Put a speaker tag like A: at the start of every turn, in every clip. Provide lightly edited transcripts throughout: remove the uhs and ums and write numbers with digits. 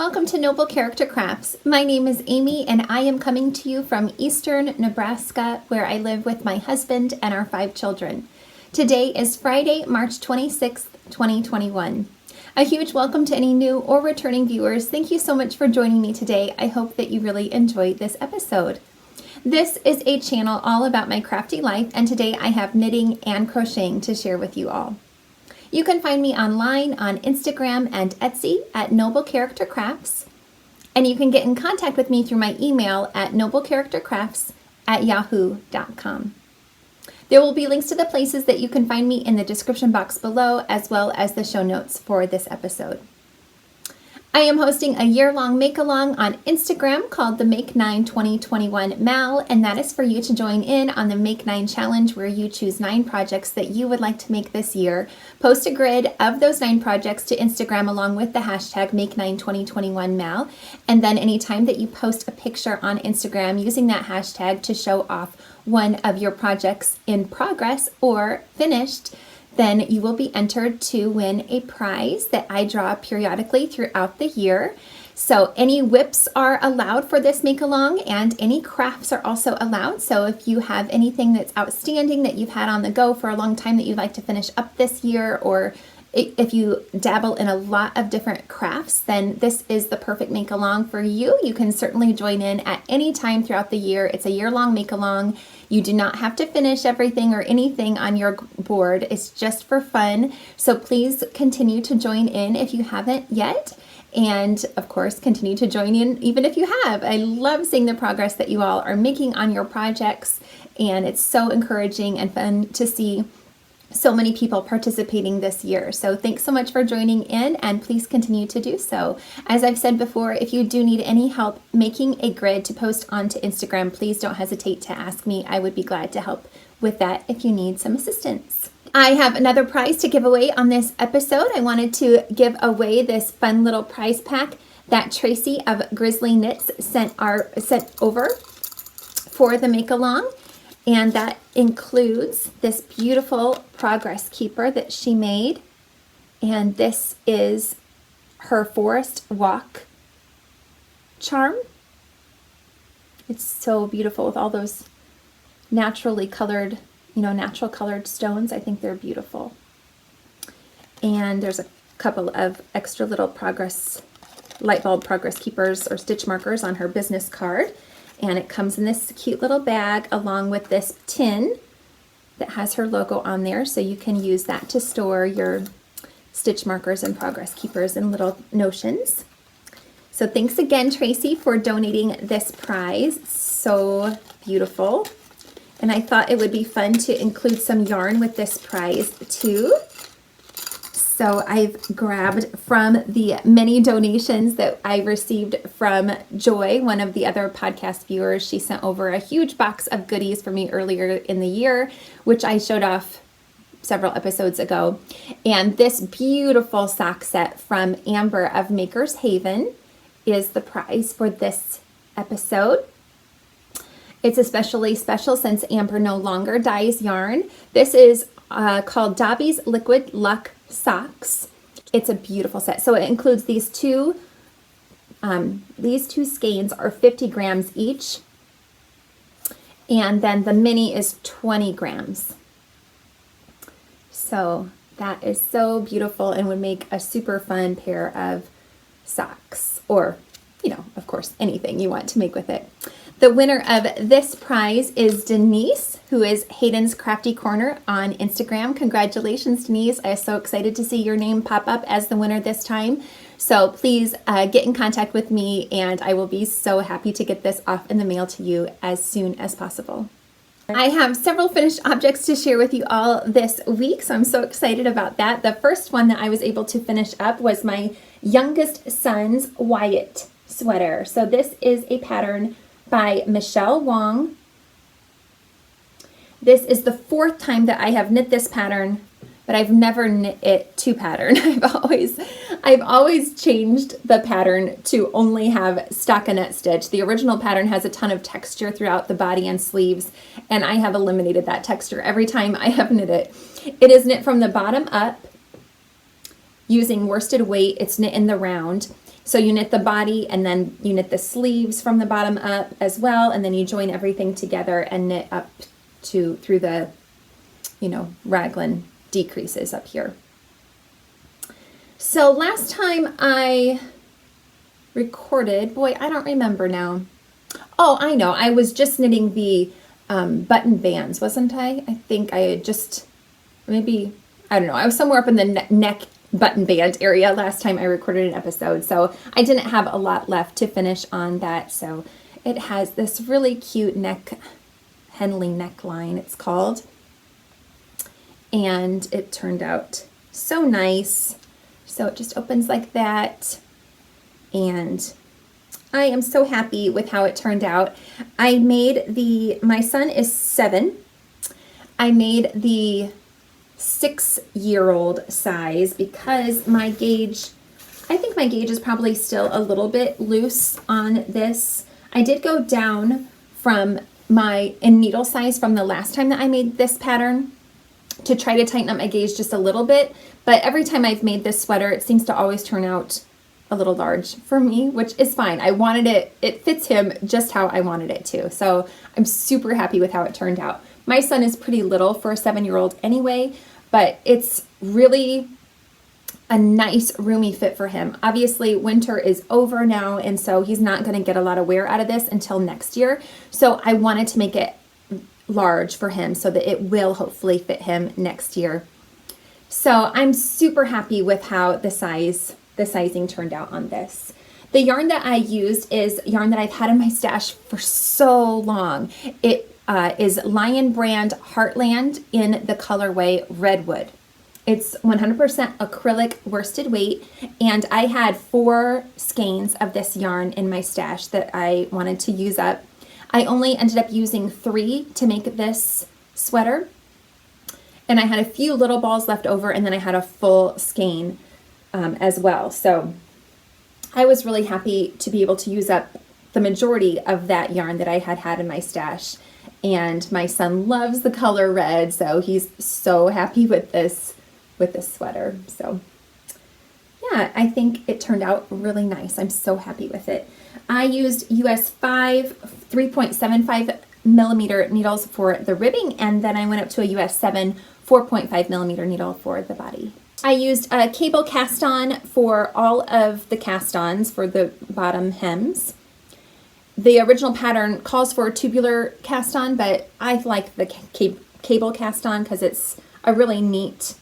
A: welcome to Noble Character Crafts. My name is Amy and I am coming to you from eastern Nebraska, where I live with my husband and our 5 children. Today is Friday, March 26th, 2021. A huge welcome to any new or returning viewers. Thank you so much for joining me today. I hope that you really enjoyed this episode. This is a channel all about my crafty life, and today I have knitting and crocheting to share with you all. You can find me online on Instagram and Etsy at Noble Character Crafts, and you can get in contact with me through my email at noblecharactercrafts@yahoo.com. There will be links to the places that you can find me in the description box below, as well as the show notes for this episode. I am hosting a year-long make-along on Instagram called the Make 9 2021 Mal, and that is for you to join in on the Make 9 challenge, where you choose 9 projects that you would like to make this year. Post a grid of those 9 projects to Instagram along with the hashtag Make 9 2021 Mal, and then anytime that you post a picture on Instagram using that hashtag to show off one of your projects in progress or finished, then you will be entered to win a prize that I draw periodically throughout the year. So any whips are allowed for this make-along, and any crafts are also allowed. So if you have anything that's outstanding that you've had on the go for a long time that you'd like to finish up this year, or if you dabble in a lot of different crafts, then this is the perfect make-along for you. You can certainly join in at any time throughout the year. It's a year-long make-along. You do not have to finish everything or anything on your board. It's just for fun. So please continue to join in if you haven't yet. And of course, continue to join in even if you have. I love seeing the progress that you all are making on your projects. And it's so encouraging and fun to see so many people participating this year. So thanks so much for joining in, and please continue to do so. As I've said before, if you do need any help making a grid to post onto Instagram, please don't hesitate to ask me. I would be glad to help with that if you need some assistance. I have another prize to give away on this episode. I wanted to give away this fun little prize pack that Tracy of Grizzly Knits sent over for the make-along. And that includes this beautiful progress keeper that she made. And this is her forest walk charm. It's so beautiful with all those naturally colored, natural colored stones. I think they're beautiful. And there's a couple of extra little light bulb progress keepers or stitch markers on her business card. And it comes in this cute little bag along with this tin that has her logo on there, so you can use that to store your stitch markers and progress keepers and little notions. So thanks again, Tracy, for donating this prize. It's so beautiful. And I thought it would be fun to include some yarn with this prize too. So I've grabbed from the many donations that I received from Joy, one of the other podcast viewers. She sent over a huge box of goodies for me earlier in the year, which I showed off several episodes ago. And this beautiful sock set from Amber of Maker's Haven is the prize for this episode. It's especially special since Amber no longer dyes yarn. This is called Dobby's Liquid Luck Socks. It's a beautiful set. So it includes these two skeins are 50 grams each, and then the mini is 20 grams. So that is so beautiful and would make a super fun pair of socks, or of course anything you want to make with it. The winner of this prize is Denise, who is Hayden's Crafty Corner on Instagram. Congratulations, Denise. I am so excited to see your name pop up as the winner this time. So please get in contact with me, and I will be so happy to get this off in the mail to you as soon as possible. I have several finished objects to share with you all this week, so I'm so excited about that. The first one that I was able to finish up was my youngest son's Wyatt Sweater. So this is a pattern by Michelle Wang. This is the 4th time that I have knit this pattern, but I've never knit it to pattern. I've always changed the pattern to only have stockinette stitch. The original pattern has a ton of texture throughout the body and sleeves, and I have eliminated that texture every time I have knit it. It is knit from the bottom up using worsted weight. It's knit in the round. So you knit the body and then you knit the sleeves from the bottom up as well, and then you join everything together and knit up through the, raglan decreases up here. So last time I recorded, boy, I don't remember now. Oh, I know, I was just knitting the button bands, wasn't I? I think I had just, maybe, I don't know, I was somewhere up in the neck button band area last time I recorded an episode, so I didn't have a lot left to finish on that. So it has this really cute Henley neckline, it's called, and it turned out so nice. So it just opens like that, and I am so happy with how it turned out. I made my son is 7. I made the 6-year-old size because my gauge, I think my gauge is probably still a little bit loose on this. I did go down from in needle size from the last time that I made this pattern to try to tighten up my gauge just a little bit, but every time I've made this sweater, it seems to always turn out a little large for me, which is fine. I wanted it fits him just how I wanted it to. So I'm super happy with how it turned out. My son is pretty little for a 7-year-old anyway, but it's really a nice roomy fit for him. Obviously winter is over now, and so he's not going to get a lot of wear out of this until next year. So I wanted to make it large for him so that it will hopefully fit him next year. So I'm super happy with how the sizing turned out on this. The yarn that I used is yarn that I've had in my stash for so long. It is Lion brand Heartland in the colorway Redwood. It's 100% acrylic worsted weight, and I had 4 skeins of this yarn in my stash that I wanted to use up. I only ended up using 3 to make this sweater, and I had a few little balls left over, and then I had a full skein as well. So I was really happy to be able to use up the majority of that yarn that I had in my stash. And my son loves the color red, so he's so happy with this sweater. So yeah, I think it turned out really nice. I'm so happy with it. I used US 5 3.75 millimeter needles for the ribbing, and then I went up to a US 7 4.5 millimeter needle for the body. I used a cable cast on for all of the cast-ons for the bottom hems. The original pattern calls for a tubular cast on, but I like the cable cast on because it's a really neat,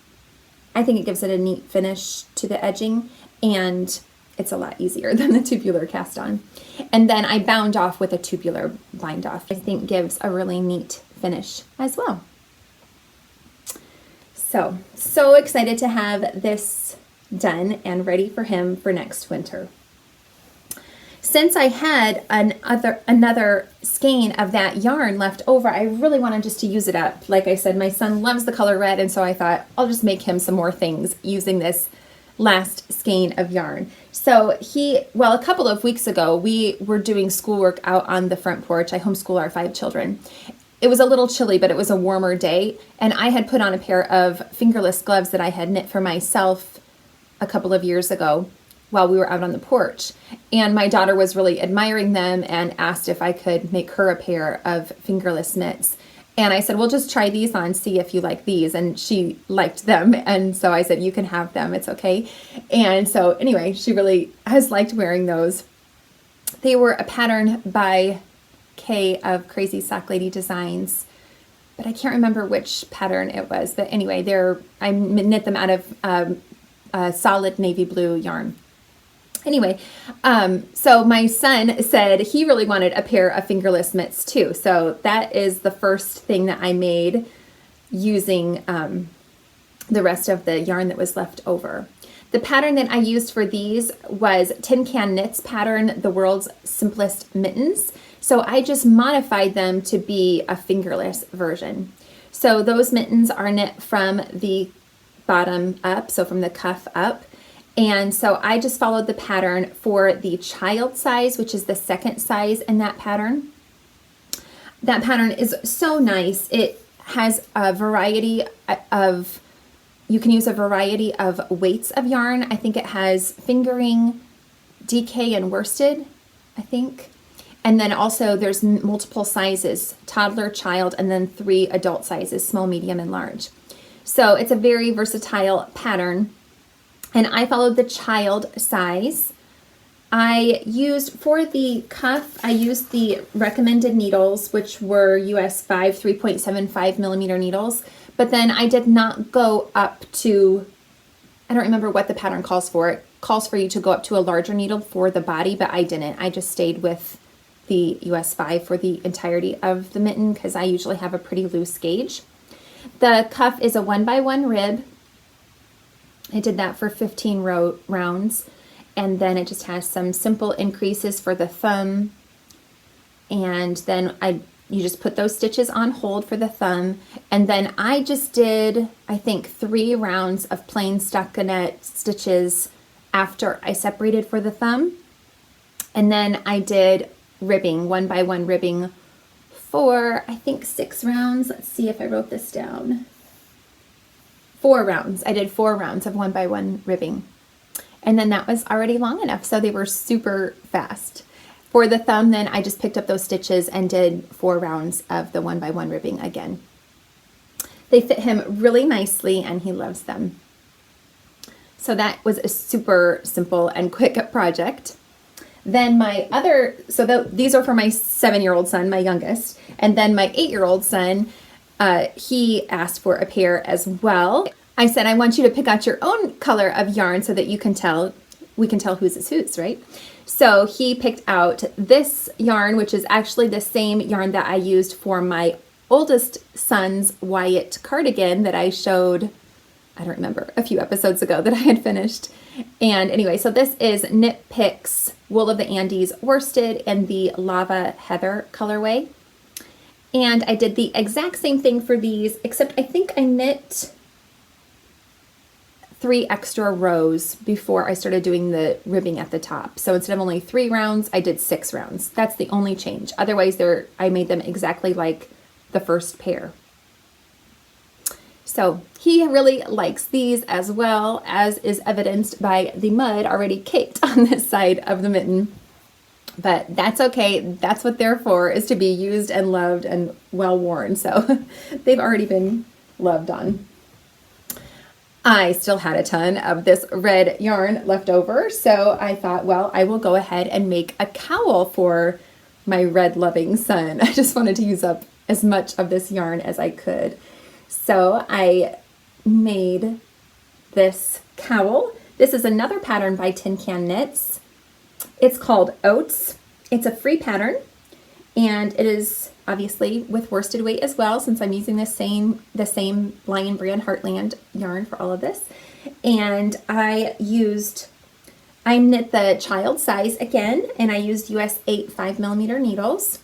A: I think it gives it a neat finish to the edging, and it's a lot easier than the tubular cast on. And then I bound off with a tubular bind off. I think gives a really neat finish as well. So excited to have this done and ready for him for next winter. Since I had another skein of that yarn left over, I really wanted just to use it up. Like I said, my son loves the color red, and so I thought I'll just make him some more things using this last skein of yarn. So a couple of weeks ago, we were doing schoolwork out on the front porch. I homeschool our 5 children. It was a little chilly, but it was a warmer day, and I had put on a pair of fingerless gloves that I had knit for myself a couple of years ago while we were out on the porch. And my daughter was really admiring them and asked if I could make her a pair of fingerless mitts. And I said, well, just try these on, see if you like these. And she liked them. And so I said, you can have them, it's okay. And so anyway, she really has liked wearing those. They were a pattern by Kay of Crazy Sock Lady Designs, but I can't remember which pattern it was. But anyway, I knit them out of solid navy blue yarn. Anyway, so my son said he really wanted a pair of fingerless mitts too. So that is the first thing that I made using the rest of the yarn that was left over. The pattern that I used for these was Tin Can Knits pattern, the world's simplest mittens. So I just modified them to be a fingerless version. So those mittens are knit from the bottom up, so from the cuff up. And so I just followed the pattern for the child size, which is the second size in that pattern. That pattern is so nice. It has a variety of, you can use a variety of weights of yarn. I think it has fingering, DK and worsted, I think. And then also there's multiple sizes, toddler, child, and then 3 adult sizes, small, medium, and large. So it's a very versatile pattern. And I followed the child size. I used, for the cuff, I used the recommended needles, which were US 5 3.75 millimeter needles. But then I did not go up to, I don't remember what the pattern calls for. It calls for you to go up to a larger needle for the body, but I didn't. I just stayed with the US 5 for the entirety of the mitten because I usually have a pretty loose gauge. The cuff is a 1x1 rib. I did that for 15 rounds, and then it just has some simple increases for the thumb, and then you just put those stitches on hold for the thumb, and then I just did, I think, 3 rounds of plain stockinette stitches after I separated for the thumb, and then I did ribbing, 1x1 ribbing for, I think, 6 rounds. Let's see if I wrote this down. 4 rounds. I did 4 rounds of 1x1 ribbing. And then that was already long enough, so they were super fast. For the thumb, then I just picked up those stitches and did 4 rounds of the 1x1 ribbing again. They fit him really nicely and he loves them. So that was a super simple and quick project. Then my other, these are for my 7-year-old son, my youngest, and then my 8-year-old son, he asked for a pair as well. I said, I want you to pick out your own color of yarn so that we can tell whose is whose, right? So he picked out this yarn, which is actually the same yarn that I used for my oldest son's Wyatt cardigan that I showed, I don't remember, a few episodes ago that I had finished. And anyway, so this is Knit Picks Wool of the Andes worsted in the Lava Heather colorway. And I did the exact same thing for these, except I think I knit 3 extra rows before I started doing the ribbing at the top. So instead of only 3 rounds, I did 6 rounds. That's the only change. Otherwise, I made them exactly like the first pair. So he really likes these, as well, as is evidenced by the mud already caked on this side of the mitten. But that's okay. That's what they're for, is to be used and loved and well worn. So they've already been loved on. I still had a ton of this red yarn left over, so I thought, well, I will go ahead and make a cowl for my red loving son. I just wanted to use up as much of this yarn as I could. So I made this cowl. This is another pattern by Tin Can Knits. It's called Oats. It's a free pattern, and it is obviously with worsted weight as well, since I'm using the same Lion Brand Heartland yarn for all of this. And I knit the child size again, and I used US 8 5mm needles.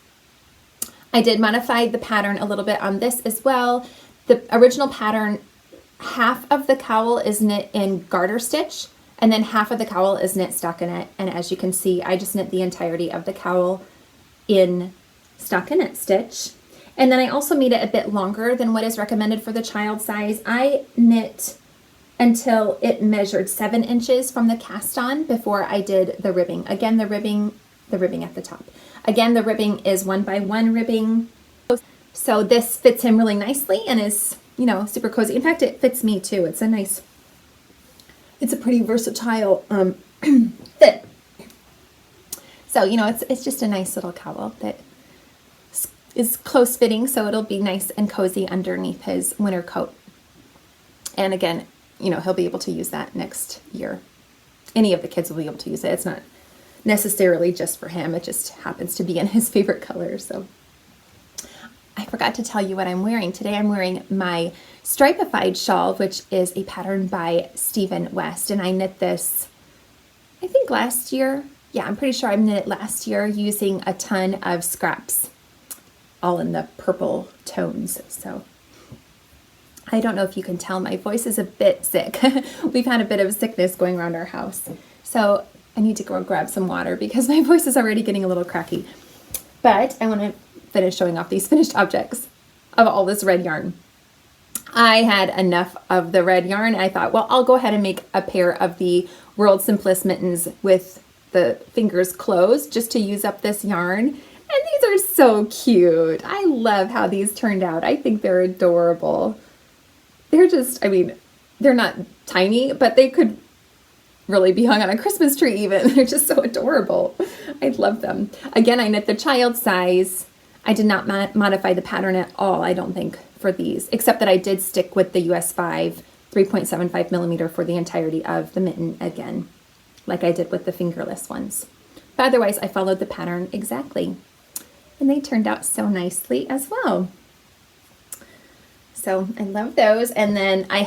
A: I did modify the pattern a little bit on this as well. The original pattern, half of the cowl is knit in garter stitch, and then half of the cowl is knit stockinette. And as you can see, I just knit the entirety of the cowl in stockinette stitch. And then I also made it a bit longer than what is recommended for the child size. I knit until it measured 7 inches from the cast on before I did the ribbing. Again, the ribbing at the top. Again, the ribbing is 1x1 ribbing. So this fits him really nicely and is, super cozy. In fact, it fits me too. It's a pretty versatile fit. So, it's just a nice little cowl that is close fitting, so it'll be nice and cozy underneath his winter coat. And again, he'll be able to use that next year. Any of the kids will be able to use it. It's not necessarily just for him. It just happens to be in his favorite color. So I forgot to tell you what I'm wearing. Today I'm wearing my Stripified shawl, which is a pattern by Stephen West. And I knit this, I think last year. Yeah, I'm pretty sure I knit it last year using a ton of scraps, all in the purple tones. So I don't know if you can tell, my voice is a bit sick. We've had a bit of sickness going around our house. So I need to go grab some water because my voice is already getting a little cracky. But I want to finish showing off these finished objects of all this red yarn. I had enough of the red yarn. I thought, well, I'll go ahead and make a pair of the World's Simplest Mittens with the fingers closed just to use up this yarn. And these are so cute. I love how these turned out. I think they're adorable. They're just, I mean, they're not tiny, but they could really be hung on a Christmas tree even. They're just so adorable. I love them. Again, I knit the child size. I did not modify the pattern at all, I don't think, for these, except that I did stick with the US 5 3.75 millimeter for the entirety of the mitten again, like I did with the fingerless ones. But otherwise, I followed the pattern exactly. And they turned out so nicely as well. So I love those. And then I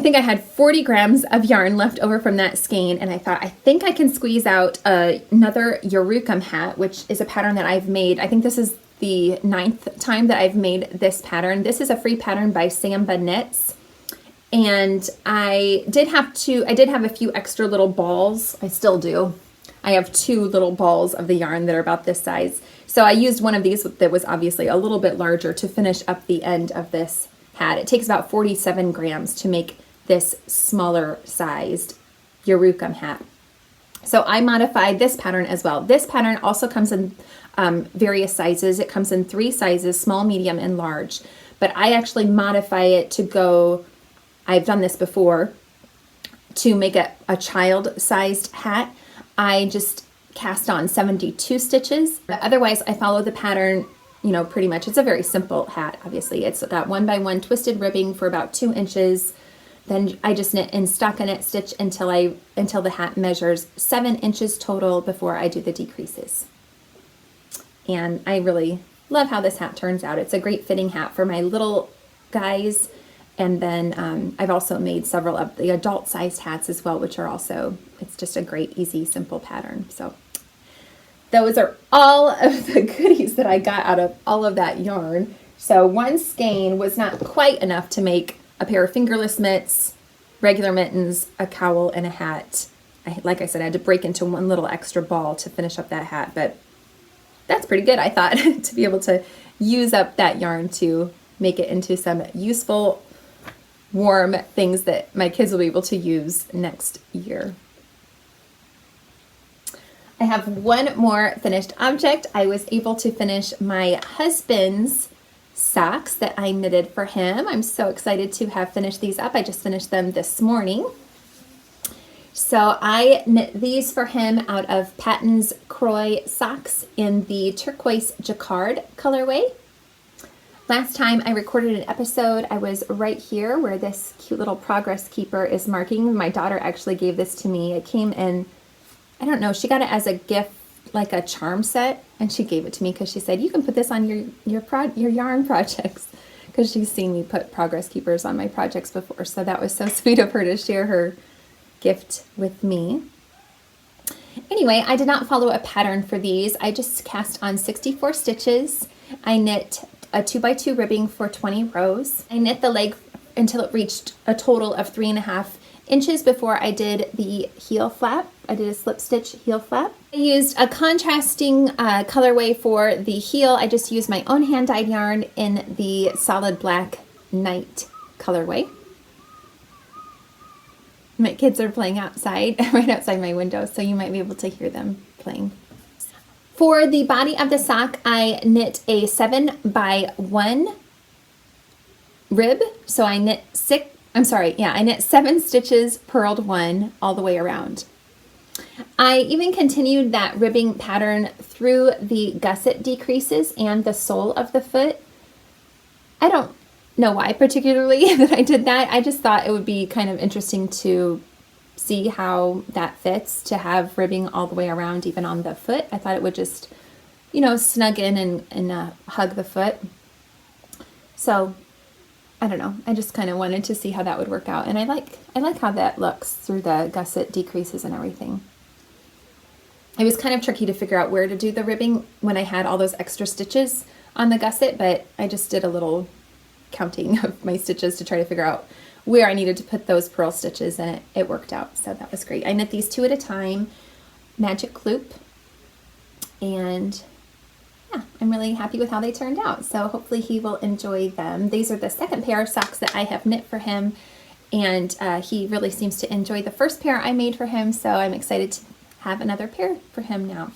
A: think I had 40 grams of yarn left over from that skein, and I thought, I think I can squeeze out another Urucum hat, which is a pattern that I've made. I think this is the 9th time that I've made this pattern. This is a free pattern by SambaKnits, and I did have a few extra little balls. I still do. I have 2 little balls of the yarn that are about this size. So I used one of these that was obviously a little bit larger to finish up the end of this hat. It takes about 47 grams to make this smaller sized Yorukum hat. So I modified this pattern as well. This pattern also comes in various sizes. It comes in 3 sizes, small, medium, and large. But I actually modify it to go, I've done this before, to make a child-sized hat. I just cast on 72 stitches. But otherwise, I follow the pattern, you know, pretty much. It's a very simple hat, obviously. It's got 1x1 twisted ribbing for about 2 inches. Then I just knit in stockinette stitch until the hat measures 7 inches total before I do the decreases. And I really love how this hat turns out. It's a great fitting hat for my little guys. And then I've also made several of the adult sized hats as well, which are also, it's just a great, easy, simple pattern. So those are all of the goodies that I got out of all of that yarn. So one skein was not quite enough to make a pair of fingerless mitts, regular mittens, a cowl, and a hat. Like I said, I had to break into one little extra ball to finish up that hat, but that's pretty good, I thought, to be able to use up that yarn to make it into some useful, warm things that my kids will be able to use next year. I have one more finished object. I was able to finish my husband's socks that I knitted for him. I'm so excited to have finished these up. I just finished them this morning. So I knit these for him out of Patons Kroy socks in the Turquoise Jacquard colorway. Last time I recorded an episode, I was right here where this cute little progress keeper is marking. My daughter actually gave this to me. It came in, I don't know, she got it as a gift, like a charm set, and she gave it to me because she said, you can put this on your yarn projects, because she's seen me put progress keepers on my projects before. So that was so sweet of her to share her gift with me. Anyway, I did not follow a pattern for these. I just cast on 64 stitches. I knit a 2x2 ribbing for 20 rows. I knit the leg until it reached a total of 3.5 inches before I did the heel flap. I did a slip stitch heel flap. I used a contrasting colorway for the heel. I just used my own hand dyed yarn in the solid black night colorway. My kids are playing outside, right outside my window, so you might be able to hear them playing. For the body of the sock, I knit a 7x1 rib. So I knit I knit 7 stitches, purled 1 all the way around. I even continued that ribbing pattern through the gusset decreases and the sole of the foot. I don't know why particularly that I did that. I just thought it would be kind of interesting to see how that fits, to have ribbing all the way around even on the foot. I thought it would just, you know, snug in and hug the foot. So I don't know. I just kind of wanted to see how that would work out. And I like how that looks through the gusset decreases and everything. It was kind of tricky to figure out where to do the ribbing when I had all those extra stitches on the gusset, but I just did a little counting of my stitches to try to figure out where I needed to put those purl stitches, and it worked out. So that was great. I knit these 2 at a time, magic loop, and yeah, I'm really happy with how they turned out. So hopefully he will enjoy them. These are the second pair of socks that I have knit for him. And he really seems to enjoy the first pair I made for him, so I'm excited to have another pair for him now.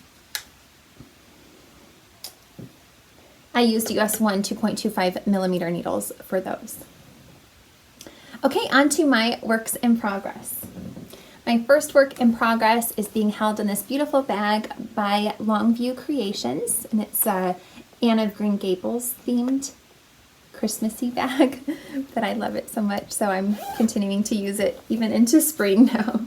A: I used US 1 2.25 millimeter needles for those. Okay, on to my works in progress. My first work in progress is being held in this beautiful bag by Longview Creations, and it's Anne of Green Gables themed Christmassy bag, but I love it so much, so I'm continuing to use it even into spring now.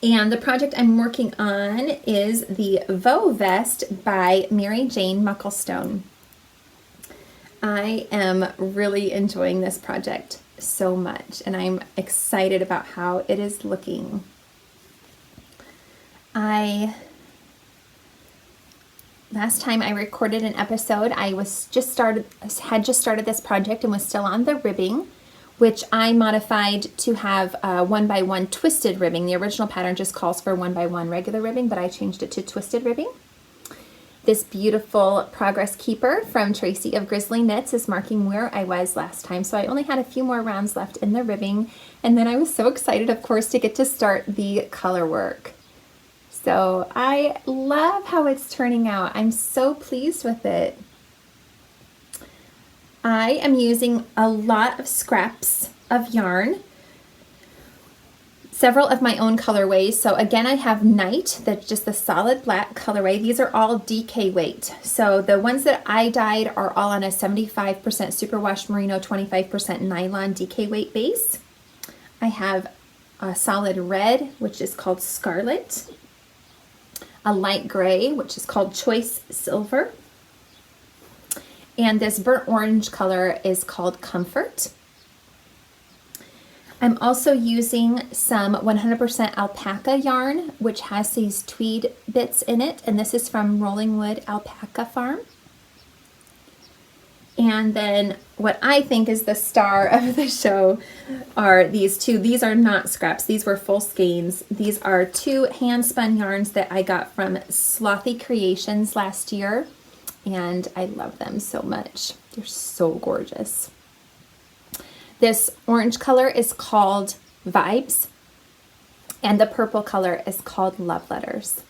A: And the project I'm working on is the Vo Vest by Mary Jane Mucklestone. I am really enjoying this project so much, and I'm excited about how it is looking. Last time I recorded an episode, I had just started this project and was still on the ribbing, which I modified to have 1x1 twisted ribbing. The original pattern just calls for 1x1 regular ribbing, but I changed it to twisted ribbing. This beautiful progress keeper from Tracy of Grizzly Knits is marking where I was last time, so I only had a few more rounds left in the ribbing, and then I was so excited, of course, to get to start the color work. So I love how it's turning out. I'm so pleased with it. I am using a lot of scraps of yarn, several of my own colorways. So again, I have Night, that's just the solid black colorway. These are all DK weight. So the ones that I dyed are all on a 75% superwash merino, 25% nylon DK weight base. I have a solid red, which is called Scarlet, a light gray, which is called Choice Silver, and this burnt orange color is called Comfort. I'm also using some 100% alpaca yarn, which has these tweed bits in it, and this is from Rollingwood Alpaca Farm. And then what I think is the star of the show are these two. These are not scraps. These were full skeins. These are two hand-spun yarns that I got from Slothy Creations last year, and I love them so much. They're so gorgeous. This orange color is called Vibes, and the purple color is called Love Letters.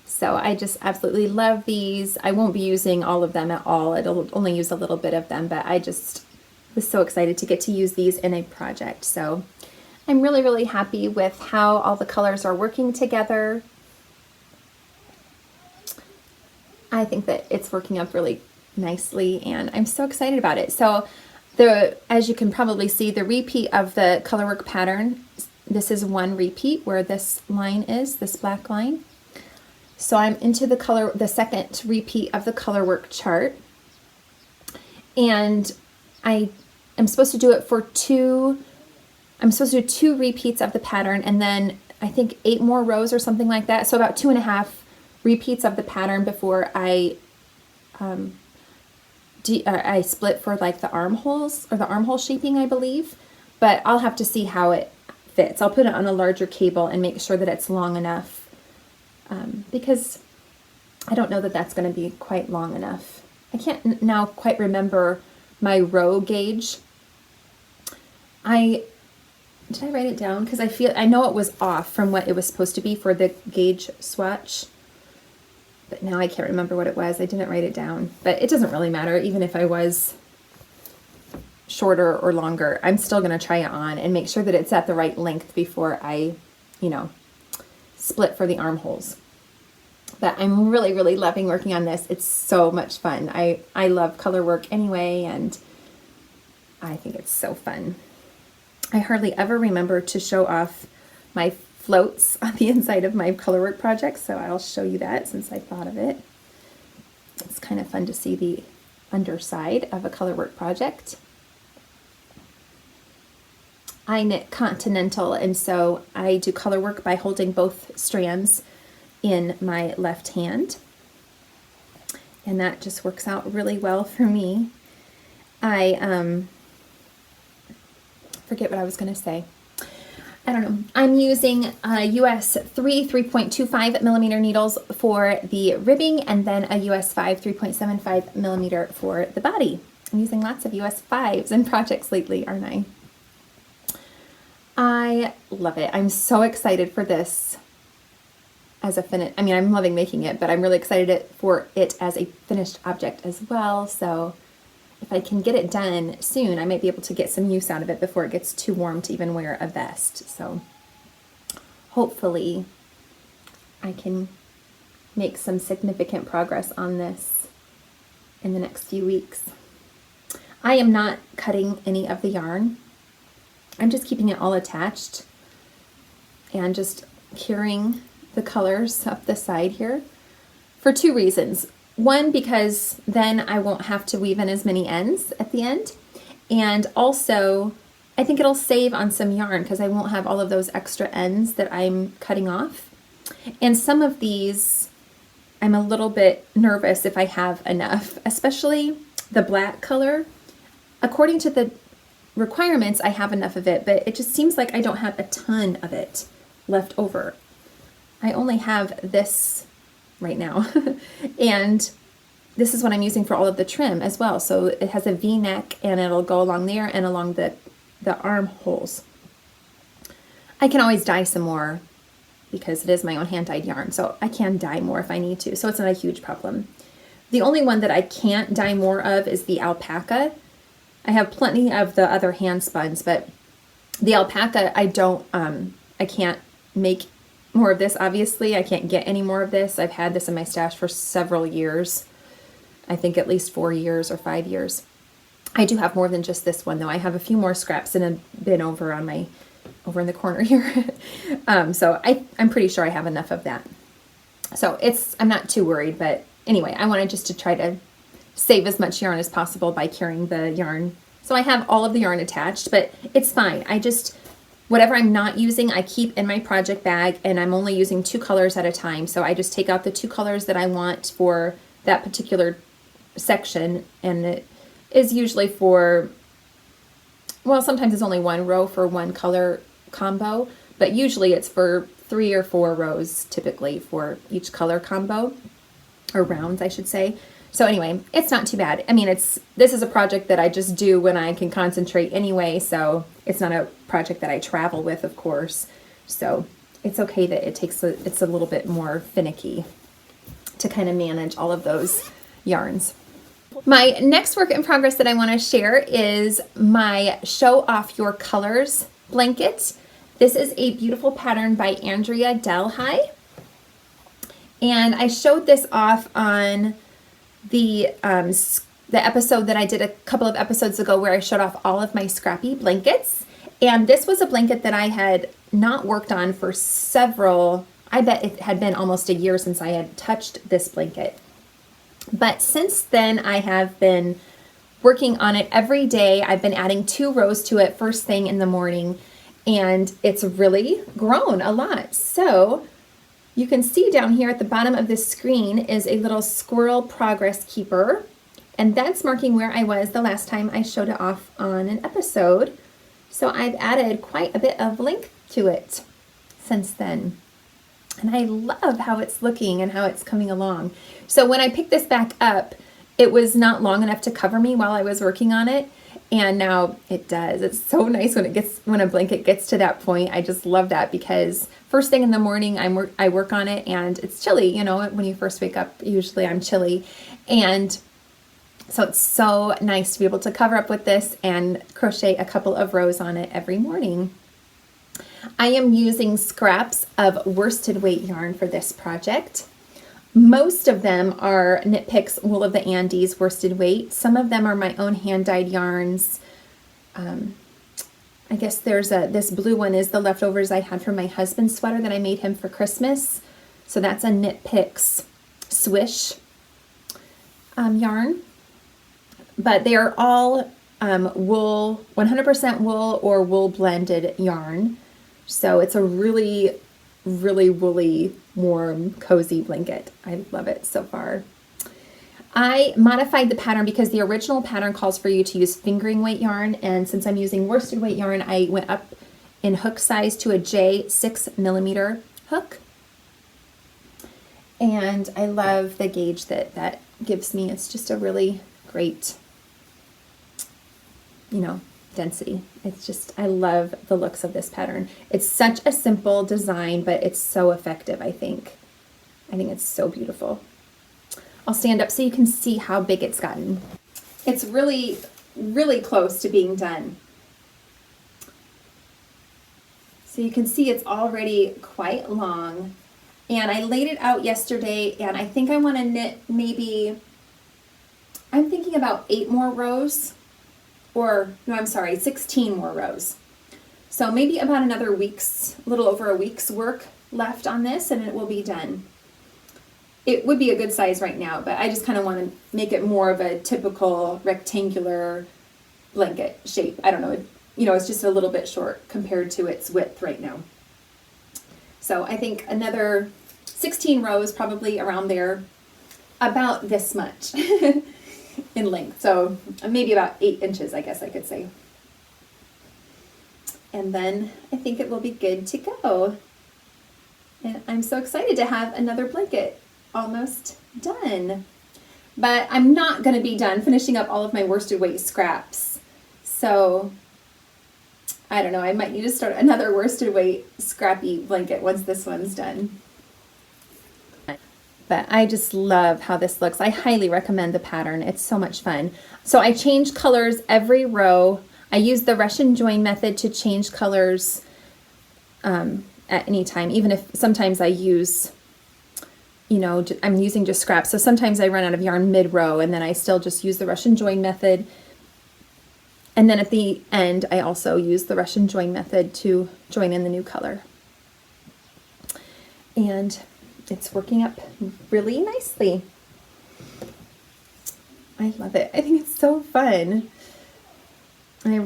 A: So I just absolutely love these. I won't be using all of them at all. It'll only use a little bit of them, but I just was so excited to get to use these in a project. So I'm really, really happy with how all the colors are working together. I think that it's working up really nicely, and I'm so excited about it. So as you can probably see, the repeat of the colorwork pattern, this is one repeat where this line is, this black line. So I'm into the second repeat of the colorwork chart, and I am supposed to do it for I'm supposed to do 2 repeats of the pattern, and then I think 8 more rows or something like that. So about 2.5 repeats of the pattern before I split for like the armholes or the armhole shaping, I believe, but I'll have to see how it fits. I'll put it on a larger cable and make sure that it's long enough, because I don't know that that's going to be quite long enough. I can't now quite remember my row gauge. Did I write it down? Because I know it was off from what it was supposed to be for the gauge swatch, but now I can't remember what it was. I didn't write it down, but it doesn't really matter. Even if I was shorter or longer, I'm still going to try it on and make sure that it's at the right length before I, split for the armholes. But I'm really, really loving working on this. It's so much fun. I love color work anyway, and I think it's so fun. I hardly ever remember to show off my floats on the inside of my colorwork project, so I'll show you that since I thought of it. It's kind of fun to see the underside of a colorwork project. I knit continental, and so I do color work by holding both strands in my left hand, and that just works out really well for me. I forget what I was going to say. I don't know. I'm using US 3 3.25 millimeter needles for the ribbing, and then a US 5 3.75 millimeter for the body. I'm using lots of US 5s in projects lately, aren't I? I love it. I'm so excited for this as a finish. I mean, I'm loving making it, but I'm really excited for it as a finished object as well. So if I can get it done soon, I might be able to get some use out of it before it gets too warm to even wear a vest. So hopefully I can make some significant progress on this in the next few weeks. I am not cutting any of the yarn. I'm just keeping it all attached and just curing the colors up the side here for two reasons. One, because then I won't have to weave in as many ends at the end. And also, I think it'll save on some yarn because I won't have all of those extra ends that I'm cutting off. And some of these, I'm a little bit nervous if I have enough, especially the black color. According to the requirements, I have enough of it, but it just seems like I don't have a ton of it left over. I only have this right now, and this is what I'm using for all of the trim as well. So it has a V-neck, and it'll go along there and along the armholes. I can always dye some more because it is my own hand-dyed yarn, so I can dye more if I need to, so it's not a huge problem. The only one that I can't dye more of is the alpaca. I have plenty of the other hand spuns, but the alpaca, I can't make more of this, obviously. I can't get any more of this. I've had this in my stash for several years. I think at least 4 years or 5 years. I do have more than just this one, though. I have a few more scraps in a bin over in the corner here. So I'm pretty sure I have enough of that. So I'm not too worried, but anyway, I wanted just to try to save as much yarn as possible by carrying the yarn. So I have all of the yarn attached, but it's fine. Whatever I'm not using, I keep in my project bag, and I'm only using 2 colors at a time. So I just take out the 2 colors that I want for that particular section, and it is usually for, well, sometimes it's only 1 row for 1 color combo, but usually it's for 3 or 4 rows typically for each color combo, or rounds, I should say. So anyway, it's not too bad. I mean, this is a project that I just do when I can concentrate anyway, so it's not a project that I travel with, of course. So it's okay that it's a little bit more finicky to kind of manage all of those yarns. My next work in progress that I want to share is my Show Off Your Colors blanket. This is a beautiful pattern by Andrea Delhi. And I showed this off on the episode that I did a couple of episodes ago where I showed off all of my Scrappy blankets. And this was a blanket that I had not worked on for I bet it had been almost a year since I had touched this blanket. But since then, I have been working on it every day. I've been adding 2 rows to it first thing in the morning, and it's really grown a lot. So you can see down here at the bottom of this screen is a little squirrel progress keeper, and that's marking where I was the last time I showed it off on an episode. So I've added quite a bit of length to it since then. And I love how it's looking and how it's coming along. So when I picked this back up, it was not long enough to cover me while I was working on it. And now it does. It's so nice when a blanket gets to that point. I just love that because first thing in the morning I work on it, and it's chilly. You know, when you first wake up, usually I'm chilly. And so it's so nice to be able to cover up with this and crochet a couple of rows on it every morning. I am using scraps of worsted weight yarn for this project. Most of them are Knit Picks Wool of the Andes worsted weight. Some of them are my own hand-dyed yarns. I guess this blue one is the leftovers I had from my husband's sweater that I made him for Christmas. So that's a Knit Picks Swish yarn. But they are all wool, 100% wool or wool blended yarn. So it's a really, really woolly, warm, cozy blanket. I love it so far. I modified the pattern because the original pattern calls for you to use fingering weight yarn, and since I'm using worsted weight yarn, I went up in hook size to a J 6mm hook. And I love the gauge that gives me. It's just a really great, density. It's just, I love the looks of this pattern. It's such a simple design, but it's so effective, I think. I think it's so beautiful. I'll stand up so you can see how big it's gotten. It's really, really close to being done. So you can see it's already quite long. And I laid it out yesterday, and I think I want to knit maybe, I'm thinking about 8 more rows, or no, I'm sorry, 16 more rows. So maybe about another week's, a little over a week's work left on this, and it will be done. It would be a good size right now, but I just kind of want to make it more of a typical rectangular blanket shape. I don't know, you know, it's just a little bit short compared to its width right now. So I think another 16 rows, probably around there, about this much in length. So maybe about 8 inches, I guess I could say. And then I think it will be good to go. And I'm so excited to have another blanket almost done. But I'm not going to be done finishing up all of my worsted weight scraps. So I don't know, I might need to start another worsted weight scrappy blanket once this one's done. But I just love how this looks. I highly recommend the pattern. It's so much fun. So I change colors every row. I use the Russian join method to change colors at any time, even if sometimes I use, you know, I'm using just scraps. So sometimes I run out of yarn mid-row, and then I still just use the Russian join method. And then at the end, I also use the Russian join method to join in the new color. And it's working up really nicely. I love it. I think it's so fun. I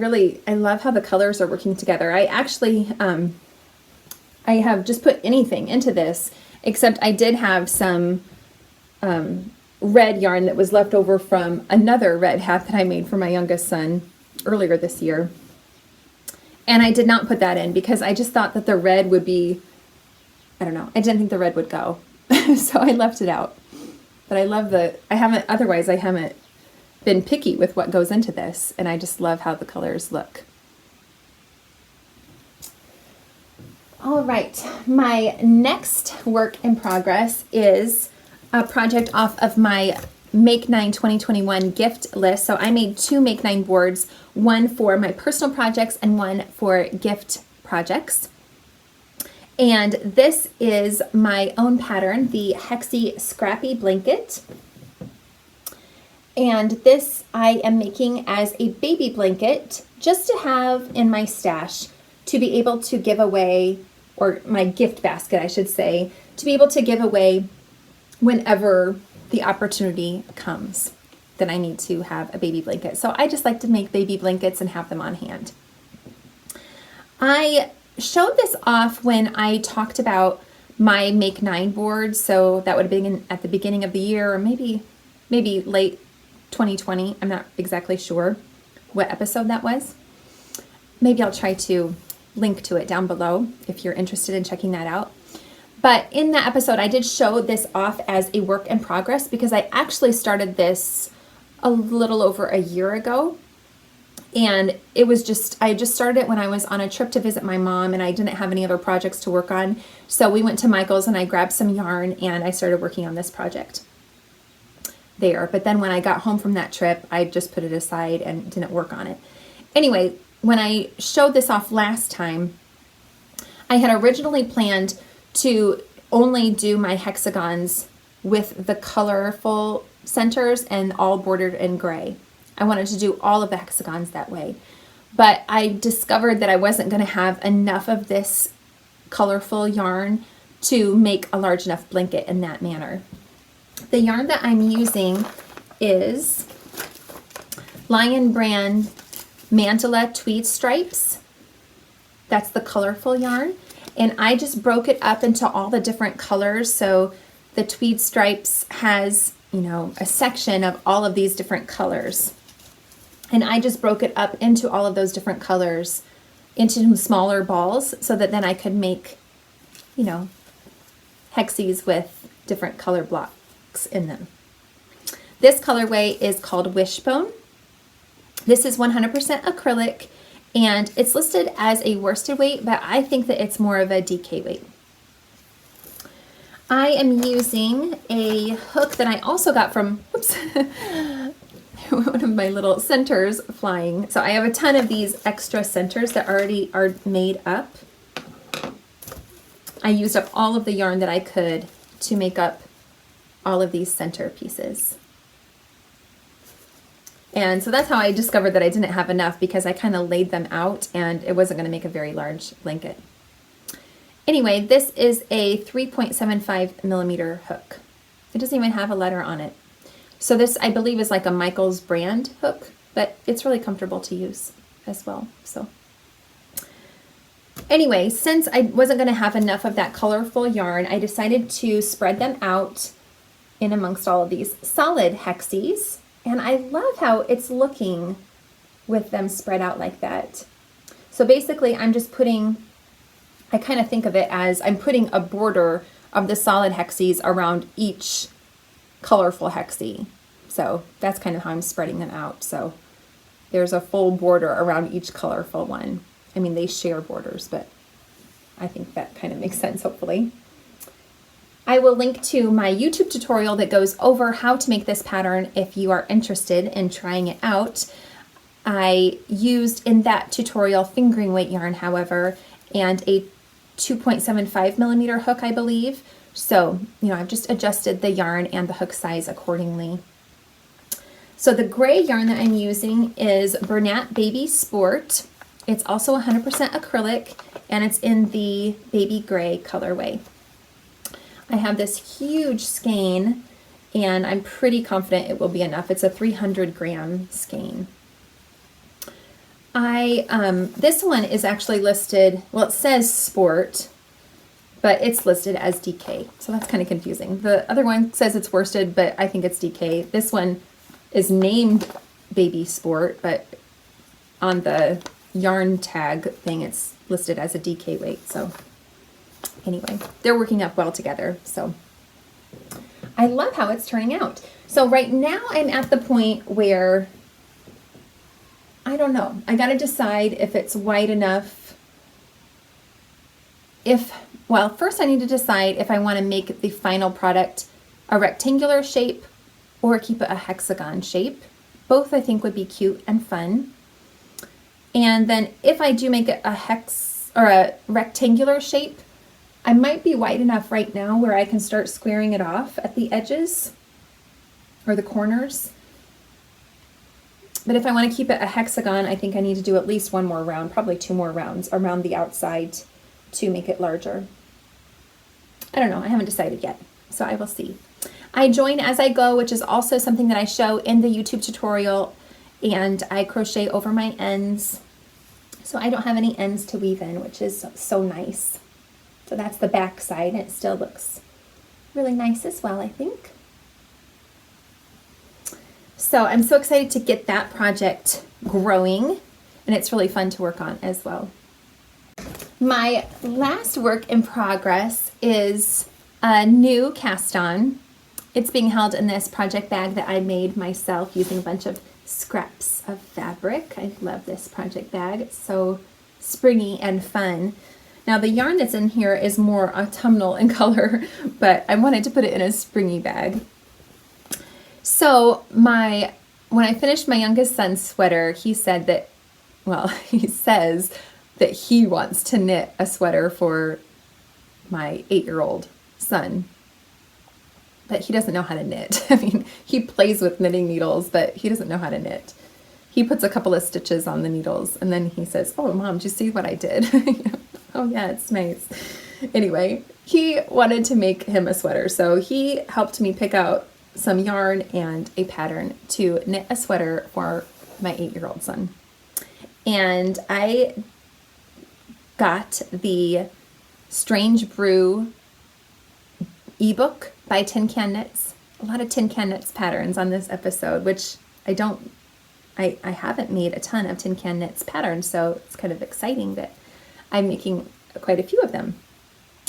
A: love how the colors are working together. I actually, I have just put anything into this, except I did have some red yarn that was left over from another red hat that I made for my youngest son earlier this year. And I did not put that in because I just thought that the red would be, I don't know, I didn't think the red would go. So I left it out. But I love otherwise I haven't been picky with what goes into this, and I just love how the colors look. All right, my next work in progress is a project off of my Make 9 2021 gift list. So I made 2 Make 9 boards, one for my personal projects and one for gift projects. And this is my own pattern, the Hexi Scrappy Blanket. And this I am making as a baby blanket just to have in my stash to be able to give away, or my gift basket, I should say, to be able to give away whenever the opportunity comes that I need to have a baby blanket. So I just like to make baby blankets and have them on hand. I showed this off when I talked about my Make 9 board. So that would have been at the beginning of the year, or maybe late 2020. I'm not exactly sure what episode that was. Maybe I'll try to link to it down below if you're interested in checking that out. But in that episode, I did show this off as a work in progress because I actually started this a little over a year ago. And it was I just started it when I was on a trip to visit my mom, and I didn't have any other projects to work on. So we went to Michael's and I grabbed some yarn and I started working on this project there. But then when I got home from that trip, I just put it aside and didn't work on it. Anyway, when I showed this off last time, I had originally planned to only do my hexagons with the colorful centers and all bordered in gray. I wanted to do all of the hexagons that way. But I discovered that I wasn't going to have enough of this colorful yarn to make a large enough blanket in that manner. The yarn that I'm using is Lion Brand Mandala Tweed Stripes. That's the colorful yarn. And I just broke it up into all the different colors. So the Tweed Stripes has, you know, a section of all of these different colors. And I just broke it up into all of those different colors into smaller balls so that then I could make, you know, hexes with different color blocks in them. This colorway is called Wishbone. This is 100% acrylic, And it's listed as a worsted weight, but I think that it's more of a DK weight. I am using a hook that I also got from, whoops, one of my little centers flying. So I have a ton of these extra centers that already are made up. I used up all of the yarn that I could to make up all of these center pieces. And so that's how I discovered that I didn't have enough, because I kind of laid them out and it wasn't going to make a very large blanket. Anyway, this is a 3.75 millimeter hook. It doesn't even have a letter on it. So this, I believe, is like a Michaels brand hook, but it's really comfortable to use as well. So anyway, since I wasn't going to have enough of that colorful yarn, I decided to spread them out in amongst all of these solid hexis. And I love how it's looking with them spread out like that. So basically I'm just putting, I kind of think of it as I'm putting a border of the solid hexis around each colorful hexi. So that's kind of how I'm spreading them out. So there's a full border around each colorful one. I mean, they share borders, but I think that kind of makes sense, hopefully. I will link to my YouTube tutorial that goes over how to make this pattern if you are interested in trying it out. I used in that tutorial fingering weight yarn, however, and a 2.75 millimeter hook, I believe. So, I've just adjusted the yarn and the hook size accordingly. So the gray yarn that I'm using is Bernat Baby Sport. It's also 100% acrylic, and it's in the baby gray colorway. I have this huge skein, and I'm pretty confident it will be enough. It's a 300 gram skein. This one is actually listed, well, it says sport, but it's listed as DK, so that's kind of confusing. The other one says it's worsted, but I think it's DK. This one is named Baby Sport, but on the yarn tag thing, it's listed as a DK weight, so anyway, they're working up well together. So I love how it's turning out. So right now I'm at the point where, I don't know, I got to decide if it's wide enough. Well, first I need to decide if I want to make the final product a rectangular shape or keep it a hexagon shape. Both I think would be cute and fun. And then if I do make it a rectangular shape, I might be wide enough right now where I can start squaring it off at the edges or the corners. But if I want to keep it a hexagon, I think I need to do at least one more round, probably 2 more rounds around the outside to make it larger. I don't know, I haven't decided yet, so I will see. I join as I go, which is also something that I show in the YouTube tutorial, and I crochet over my ends. So I don't have any ends to weave in, which is so nice. So that's the back side, and it still looks really nice as well, I think. So I'm so excited to get that project growing, and it's really fun to work on as well. My last work in progress is a new cast on. It's being held in this project bag that I made myself using a bunch of scraps of fabric. I love this project bag. It's so springy and fun. Now the yarn that's in here is more autumnal in color, but I wanted to put it in a springy bag. So when I finished my youngest son's sweater, he said that, well, he says that he wants to knit a sweater for my 8-year-old son. But he doesn't know how to knit. I mean, he plays with knitting needles, but he doesn't know how to knit. He puts a couple of stitches on the needles, and then he says, "Oh, Mom, did you see what I did?" Oh, yeah, it's nice. Anyway, he wanted to make him a sweater, so he helped me pick out some yarn and a pattern to knit a sweater for my 8-year-old son. And I got the Strange Brew ebook by Tin Can Knits. A lot of Tin Can Knits patterns on this episode, which I haven't made a ton of Tin Can Knits patterns, so it's kind of exciting that I'm making quite a few of them.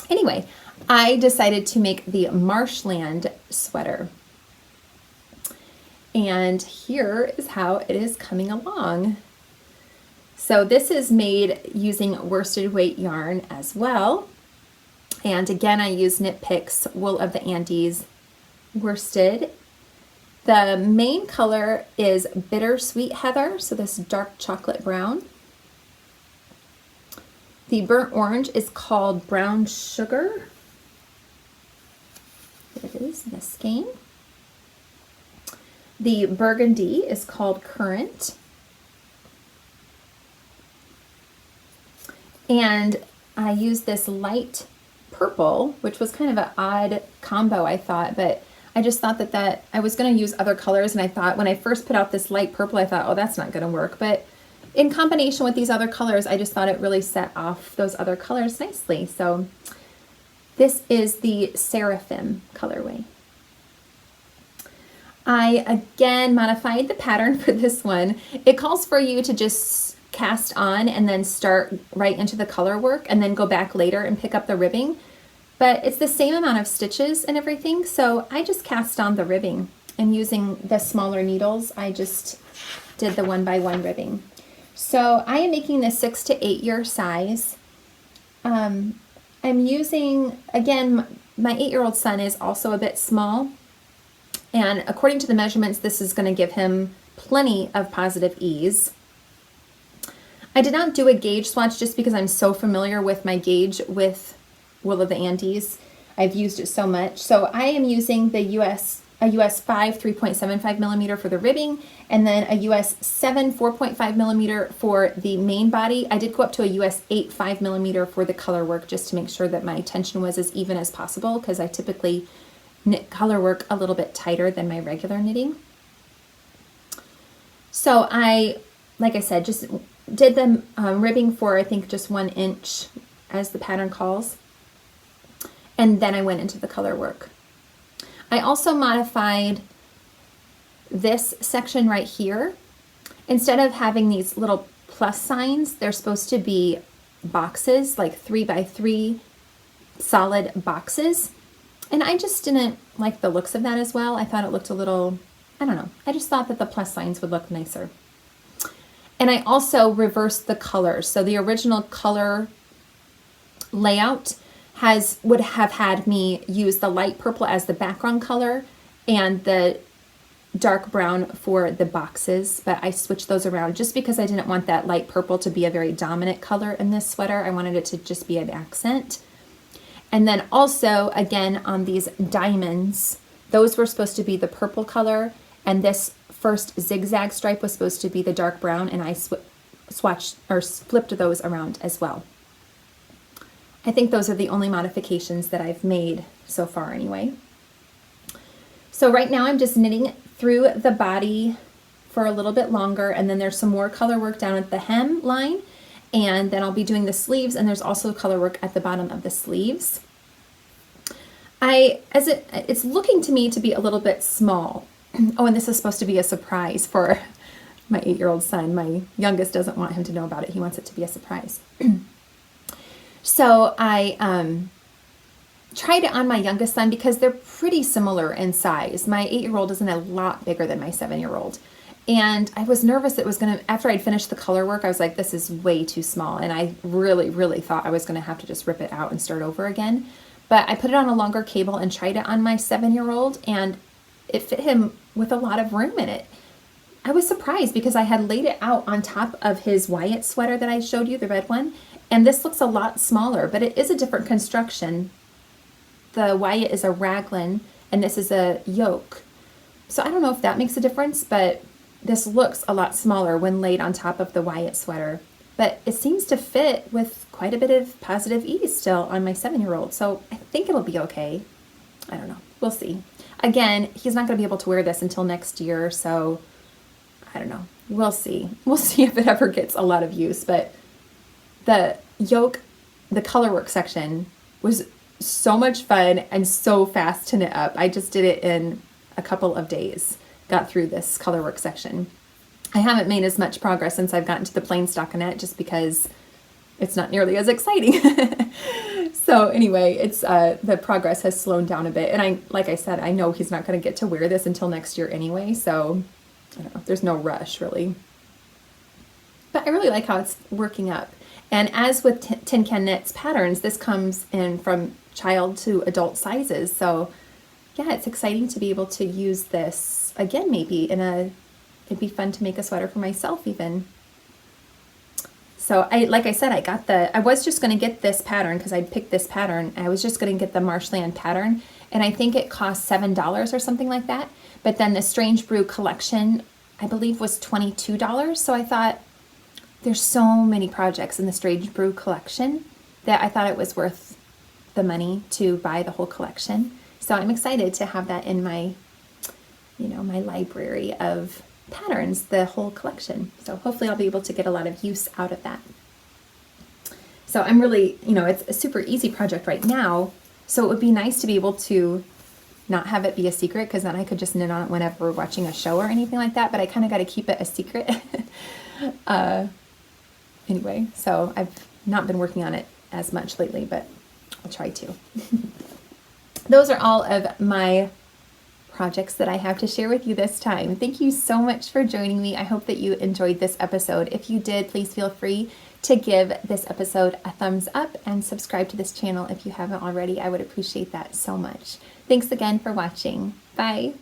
A: Anyway, I decided to make the Marshland sweater. And here is how it is coming along. So this is made using worsted weight yarn as well. And again, I use Knit Picks Wool of the Andes worsted. The main color is Bittersweet Heather, so this dark chocolate brown. The burnt orange is called Brown Sugar. It is in the skein. The burgundy is called Currant. And I used this light purple, which was kind of an odd combo, I thought, but I just thought that I was going to use other colors, and I thought when I first put out this light purple, I thought, oh, that's not going to work. But in combination with these other colors, I just thought it really set off those other colors nicely. So this is the Seraphim colorway. I again modified the pattern for this one. It calls for you to just cast on and then start right into the color work and then go back later and pick up the ribbing. But it's the same amount of stitches and everything, so I just cast on the ribbing, and using the smaller needles, I just did the 1x1 ribbing. So I am making this 6 to 8 year size. I'm using, again, my 8-year-old son is also a bit small, and according to the measurements, this is going to give him plenty of positive ease. I did not do a gauge swatch just because I'm so familiar with my gauge with Wool of the Andes. I've used it so much. So I am using the a US 5 3.75 millimeter for the ribbing, and then a US 7 4.5 millimeter for the main body. I did go up to a US 8 5 millimeter for the color work just to make sure that my tension was as even as possible, because I typically knit color work a little bit tighter than my regular knitting. So I, like I said, just did the ribbing for, I think, just 1 inch as the pattern calls. And then I went into the color work. I also modified this section right here. Instead of having these little plus signs, they're supposed to be boxes, like 3x3 solid boxes. And I just didn't like the looks of that as well. I thought it looked a little, I don't know. I just thought that the plus signs would look nicer. And I also reversed the colors. So the original color layout would have had me use the light purple as the background color and the dark brown for the boxes, but I switched those around just because I didn't want that light purple to be a very dominant color in this sweater. I wanted it to just be an accent. And then also, again, on these diamonds, those were supposed to be the purple color, and this first zigzag stripe was supposed to be the dark brown, and I swatched or flipped those around as well. I think those are the only modifications that I've made so far anyway. So right now I'm just knitting through the body for a little bit longer, and then there's some more color work down at the hem line, and then I'll be doing the sleeves, and there's also color work at the bottom of the sleeves. It's looking to me to be a little bit small. Oh, and this is supposed to be a surprise for my 8-year-old son. My youngest doesn't want him to know about it. He wants it to be a surprise. So I tried it on my youngest son because they're pretty similar in size. My 8-year-old isn't a lot bigger than my 7-year-old. And I was nervous it was going to, after I'd finished the color work, I was like, this is way too small. And I really, really thought I was going to have to just rip it out and start over again. But I put it on a longer cable and tried it on my 7-year-old, and it fit him with a lot of room in it. I was surprised because I had laid it out on top of his Wyatt sweater that I showed you, the red one. And this looks a lot smaller, but it is a different construction. The Wyatt is a raglan, and this is a yoke. So I don't know if that makes a difference, but this looks a lot smaller when laid on top of the Wyatt sweater. But it seems to fit with quite a bit of positive ease still on my 7-year-old. So I think it'll be okay. I don't know. We'll see. Again, he's not going to be able to wear this until next year, so I don't know. We'll see. We'll see if it ever gets a lot of use, but the yoke, the color work section was so much fun and so fast to knit up. I just did it in a couple of days, got through this color work section. I haven't made as much progress since I've gotten to the plain stockinette just because it's not nearly as exciting. So anyway, it's the progress has slowed down a bit. And like I said, I know he's not going to get to wear this until next year anyway, so I don't know, there's no rush really. But I really like how it's working up. And as with Tin Can Knits patterns, this comes in from child to adult sizes. So yeah, it's exciting to be able to use this again, maybe it'd be fun to make a sweater for myself even. So like I said, I was just going to get this pattern because I picked this pattern. I was just going to get the Marshland pattern, and I think it cost $7 or something like that. But then the Strange Brew collection, I believe, was $22. So I thought, there's so many projects in the Strange Brew collection that I thought it was worth the money to buy the whole collection. So I'm excited to have that in my, my library of patterns, the whole collection. So hopefully I'll be able to get a lot of use out of that. So I'm really, it's a super easy project right now. So it would be nice to be able to not have it be a secret, because then I could just knit on it whenever we're watching a show or anything like that. But I kind of got to keep it a secret. Anyway, so I've not been working on it as much lately, but I'll try to. Those are all of my projects that I have to share with you this time. Thank you so much for joining me. I hope that you enjoyed this episode. If you did, please feel free to give this episode a thumbs up and subscribe to this channel if you haven't already. I would appreciate that so much. Thanks again for watching. Bye.